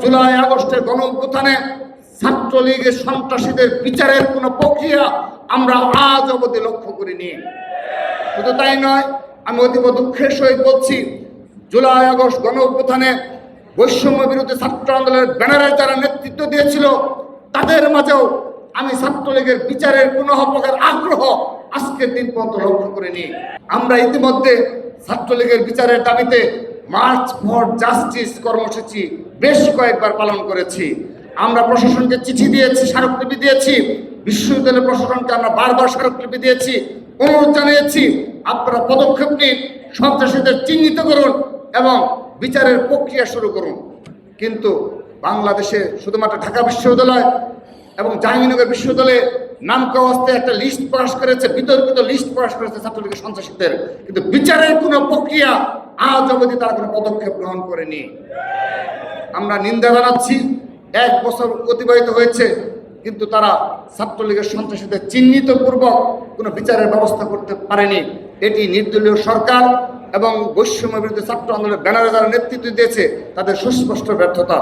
জুলাই আগস্টের গণঅভ্যুত্থানে ছাত্রলীগের সন্ত্রাসীদের বিচারের কোনো প্রক্রিয়া আমরা আজ অবধি লক্ষ্য করিনি। শুধু তাই নয়, আমি অতীব দুঃখের সহিত বলছি, জুলাই আগস্ট গণঅভ্যুত্থানে বৈষম্য বিরোধী ছাত্র আন্দোলনের ব্যানারের যারা নেতৃত্ব দিয়েছিল তাদের মাঝেও আমি ছাত্রলীগের বিচারের কোনো প্রকার আগ্রহ আজকের দিন পর্যন্ত লক্ষ্য করিনি। আমরা ইতিমধ্যে ছাত্রলীগের বিচারের দাবিতে মার্চ ফর জাস্টিস কর্মসূচি বেশ কয়েকবার পালন করেছি। আমরা প্রশাসনকে চিঠি দিয়েছি, স্মারকলিপি দিয়েছি, বিশ্ববিদ্যালয় প্রশাসনকে আমরা বারবার স্মারকলিপি দিয়েছি, অনুরোধ জানিয়েছি আপনারা পদক্ষেপ নিন, সন্ত্রাসীদের চিহ্নিত করুন এবং বিচারের প্রক্রিয়া শুরু করুন। কিন্তু বাংলাদেশে শুধুমাত্র ঢাকা বিশ্ববিদ্যালয় এবং জাহাঙ্গীরনগর বিশ্ববিদ্যালয়ে নামকাওয়াস্তে একটা লিস্ট প্রকাশ করেছে, বিতর্কিত লিস্ট প্রকাশ করেছে ছাত্রলীগের সন্ত্রাসীদের, কিন্তু বিচারের কোনো প্রক্রিয়া আজ অবধি তারা কোনো পদক্ষেপ গ্রহণ করেনি। আমরা নিন্দা জানাচ্ছি, 1 বছর অতিবাহিত হয়েছে কিন্তু তারা ছাত্রলীগের সন্ত্রাসীদের চিহ্নিত পূর্বক কোনো বিচারের ব্যবস্থা করতে পারেনি। এটি নির্দলীয় সরকার এবং বৈষম্য বিরোধী ছাত্র আন্দোলনের ব্যানারে যারা নেতৃত্ব দিয়েছে তাদের সুস্পষ্ট ব্যর্থতা।